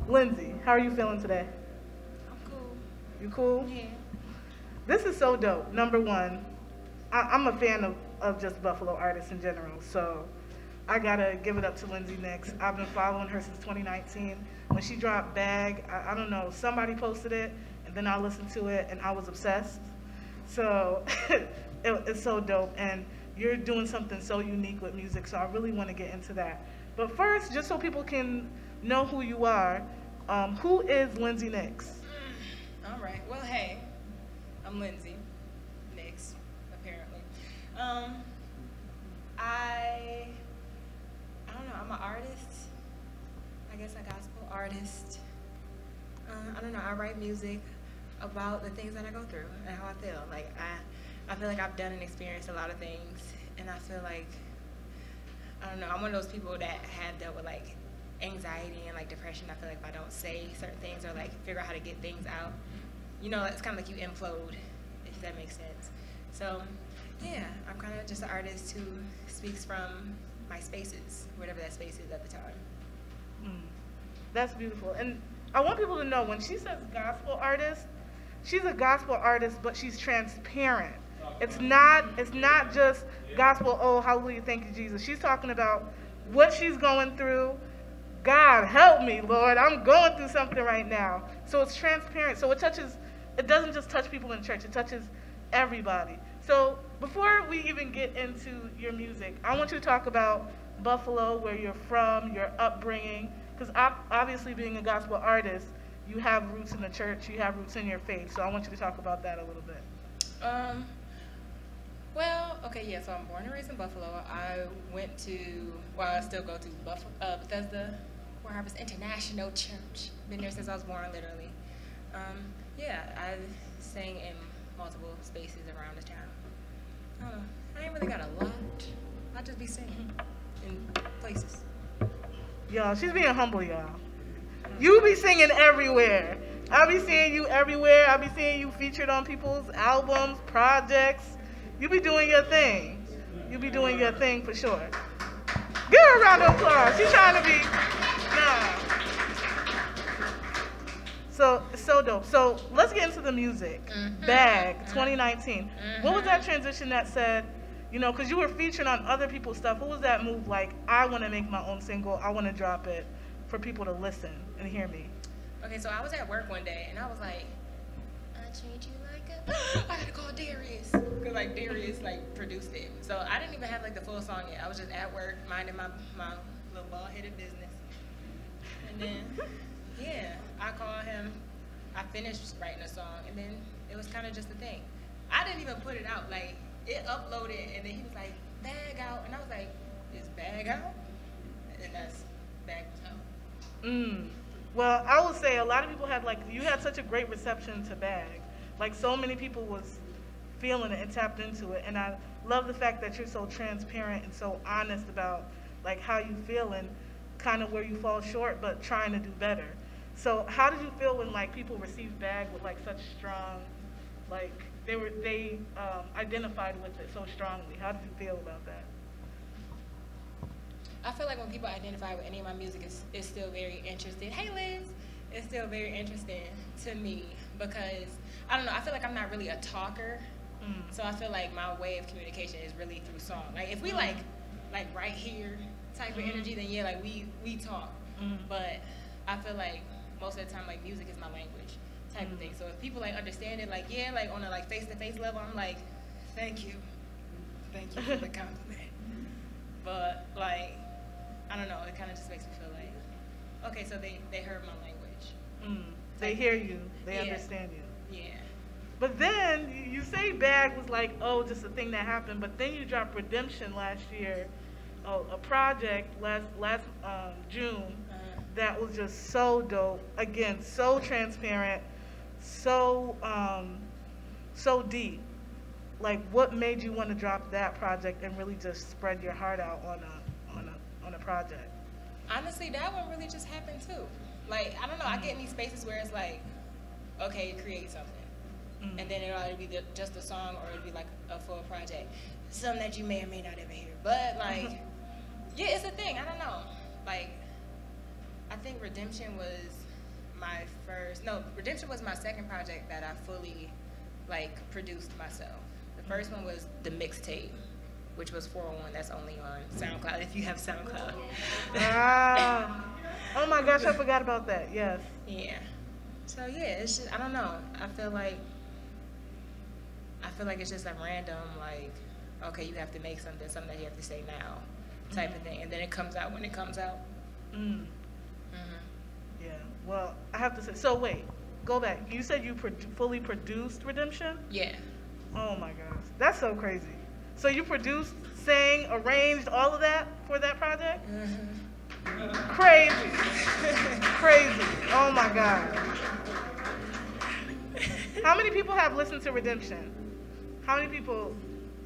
Lindsay, how are you feeling today? I'm cool. You cool? Yeah. This is so dope. Number one, I'm a fan of just Buffalo artists in general, so I gotta give it up to Lindsay Niccs. I've been following her since 2019. When she dropped Bag, I don't know, somebody posted it, and then I listened to it, and I was obsessed. So it's so dope, and you're doing something so unique with music, so I really want to get into that. But first, just so people can know who you are, who is Lindsay Niccs? All right. Well, hey, I'm Lindsay Niccs, apparently. I don't know. I'm an artist. I guess a gospel artist. I don't know. I write music about the things that I go through and how I feel. Like I feel like I've done and experienced a lot of things, and I feel like I don't know. I'm one of those people that have dealt with like anxiety and like depression. I feel like if I don't say certain things or like figure out how to get things out, you know, it's kind of like you implode, if that makes sense. So, yeah, I'm kind of just an artist who speaks from my spaces, whatever that space is at the time. That's beautiful. And I want people to know when she says gospel artist, she's a gospel artist, but she's transparent. It's not just gospel, oh, hallelujah, thank you, Jesus. She's talking about what she's going through. God, help me, Lord. I'm going through something right now. So it's transparent. So it doesn't just touch people in church. It touches everybody. So before we even get into your music, I want you to talk about Buffalo, where you're from, your upbringing. Because obviously being a gospel artist, you have roots in the church, you have roots in your faith. So I want you to talk about that a little bit. Well, okay, yeah, so I'm born and raised in Buffalo. I still go to Bethesda, Where Harvest International Church. Been there since I was born, literally. Yeah, I sang in multiple spaces around the town. I ain't really got a lot. I just be singing in places. Y'all, she's being humble, y'all. You be singing everywhere. I be seeing you everywhere. I be seeing you featured on people's albums, projects. You be doing your thing. You be doing your thing for sure. Give her a round of applause. She's trying to be, So dope. So let's get into the music. Bag, 2019. What was that transition that said, you know, because you were featured on other people's stuff. What was that move like? I want to make my own single. I want to drop it for people to listen and hear me. Okay, so I was at work one day and I was like, I treat you like a. I had to call Darius because like Darius like produced it. So I didn't even have like the full song yet. I was just at work minding my little bald-headed business. And then yeah, I called him. I finished writing a song and then it was kind of just a thing. I didn't even put it out. Like it uploaded and then he was like, Bag out, and I was like, is Bag out? And that's Bag was out. Well, I would say a lot of people had you had such a great reception to Bag. Like so many people was feeling it and tapped into it. And I love the fact that you're so transparent and so honest about like how you feel and kind of where you fall short, but trying to do better. So how did you feel when like people received Bag with like such strong, like they identified with it so strongly? How did you feel about that? I feel like when people identify with any of my music, it's still very interesting. Hey, Liz. It's still very interesting to me because, I don't know, I feel like I'm not really a talker. So I feel like my way of communication is really through song. Like, if we like right here type of energy, then yeah, like we talk. But I feel like most of the time, like, music is my language type of thing. So if people, like, understand it, like, yeah, like, on a, like, face-to-face level, I'm like, thank you. Thank you for the compliment. But, like, I don't know, it kind of just makes me feel like, okay, so they heard my language. They hear you. They understand you. Yeah. But then you say Bag was like, oh, just a thing that happened. But then you dropped Redemption last year, a project last June that was just so dope. Again, so transparent, so deep. Like, what made you want to drop that project and really just spread your heart out on a project? Honestly, that one really just happened too. Like, I don't know, I get in these spaces where it's like, okay, create something. And then it'll either be just a song or it'll be like a full project. Something that you may or may not ever hear. But like, yeah, it's a thing, I don't know. Like, I think Redemption was my first, no, Redemption was my second project that I fully like produced myself. The first one was the mixtape, which was 401. That's only on SoundCloud if you have SoundCloud. Oh my gosh, I forgot about that. Yes. Yeah. So yeah, it's just, I don't know. I feel like it's just a random, like, okay, you have to make something that you have to say now, type of thing, and then it comes out when it comes out. Yeah. Well, I have to say. So wait, go back. You said you fully produced Redemption? Yeah. Oh my gosh, that's so crazy. So you produced, sang, arranged, all of that for that project? Crazy. Crazy. Oh my God. How many people have listened to Redemption? How many people?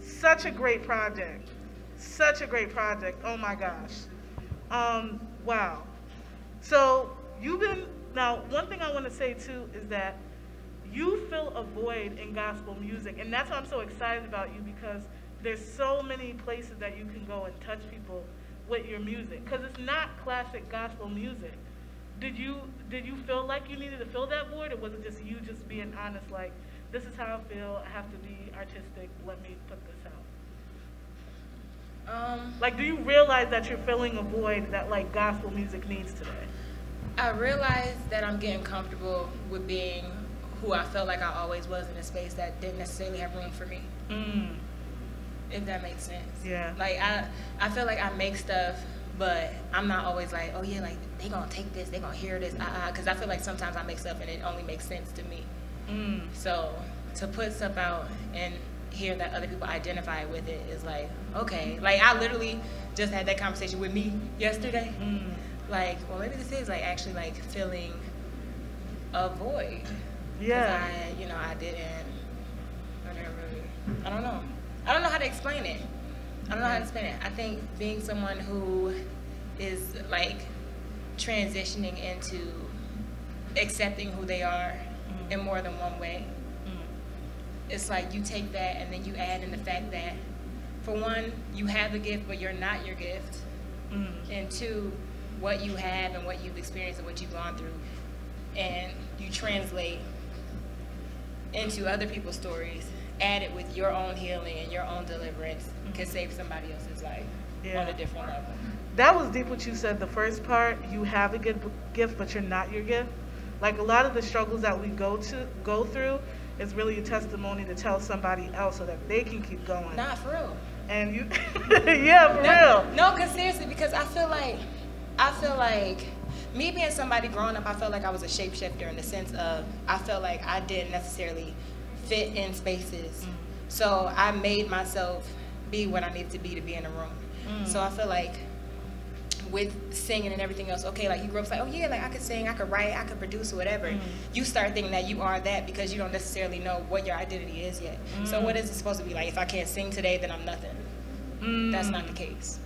Such a great project. Such a great project. Oh my gosh. Wow. So you've been, now one thing I want to say too is that you fill a void in gospel music, and that's why I'm so excited about you, because there's so many places that you can go and touch people with your music, because it's not classic gospel music. Did you feel like you needed to fill that void, or was it just you just being honest, like, this is how I feel, I have to be artistic, let me put this out? Like, do you realize that you're filling a void that, like, gospel music needs today? I realized that I'm getting comfortable with being who I felt like I always was in a space that didn't necessarily have room for me. If that makes sense. Yeah. Like, I feel like I make stuff, but I'm not always like, oh yeah, like, they gonna take this, they gonna hear this, because I feel like sometimes I make stuff and it only makes sense to me. So to put stuff out and hear that other people identify with it is like, okay. Like, I literally just had that conversation with me yesterday. Like, well, maybe this is like actually like filling a void. Yeah. I don't know. I don't know how to explain it. I think being someone who is like transitioning into accepting who they are in more than one way. It's like you take that and then you add in the fact that, for one, you have a gift but you're not your gift. And two, what you have and what you've experienced and what you've gone through, and you translate into other people's stories, add it with your own healing and your own deliverance, can save somebody else's life on a different level. That was deep what you said, the first part, you have a good gift but you're not your gift. Like, a lot of the struggles that we go through is really a testimony to tell somebody else so that they can keep going. Nah, for real. And you, yeah, for real. No, because seriously, because I feel like me being somebody growing up, I felt like I was a shapeshifter in the sense of I felt like I didn't necessarily fit in spaces. So I made myself be what I needed to be in a room. So I feel like with singing and everything else, okay, like you grew up like, oh yeah, like I could sing, I could write, I could produce or whatever. You start thinking that you are that because you don't necessarily know what your identity is yet. So what is it supposed to be like? If I can't sing today, then I'm nothing. That's not the case.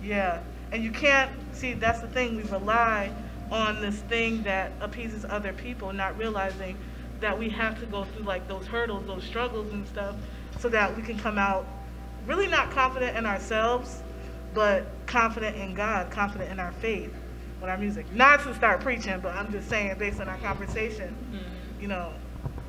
Yeah, and you can't, see, that's the thing, we rely on this thing that appeases other people, not realizing that we have to go through like those hurdles, those struggles and stuff, so that we can come out really not confident in ourselves, but confident in God, confident in our faith with our music. Not to start preaching, but I'm just saying based on our conversation, you know,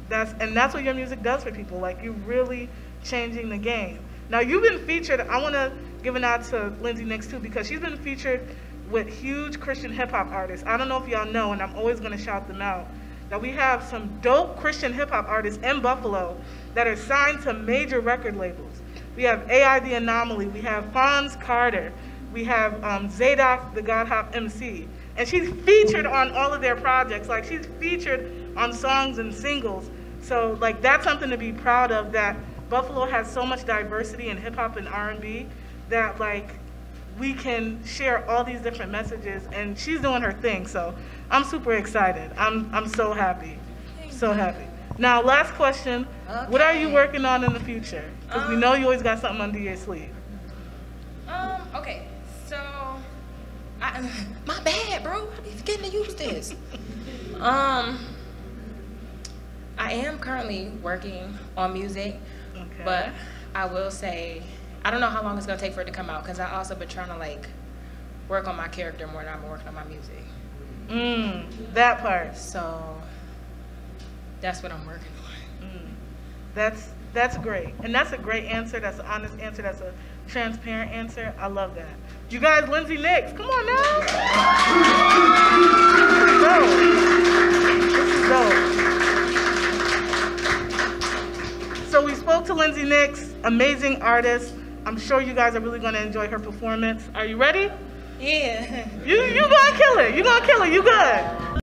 that's what your music does for people. Like, you're really changing the game. Now, you've been featured, I want to give a nod to Lindsay Niccs too, because she's been featured with huge Christian hip hop artists. I don't know if y'all know, and I'm always going to shout them out, that we have some dope Christian hip hop artists in Buffalo that are signed to major record labels. We have AI The Anomaly, we have Fonz Carter, we have Zadok the God Hop MC. And she's featured on all of their projects. Like, she's featured on songs and singles. So, like, that's something to be proud of, that Buffalo has so much diversity in hip hop and R&B that, like, we can share all these different messages, and she's doing her thing. So I'm super excited. I'm so happy, so happy. Now, last question. Okay. What are you working on in the future? Because we know you always got something under your sleeve. Okay, so, my bad, bro. I be forgetting to use this. I am currently working on music, but I will say, I don't know how long it's gonna take for it to come out, because I also been trying to like work on my character more than I'm working on my music. That part. So that's what I'm working on. That's great. And that's a great answer. That's an honest answer. That's a transparent answer. I love that. You guys, Lindsay Niccs, come on now. This is dope. So we spoke to Lindsay Niccs, amazing artist. I'm sure you guys are really going to enjoy her performance. Are you ready? Yeah. You gonna kill it. You gonna kill it. You good.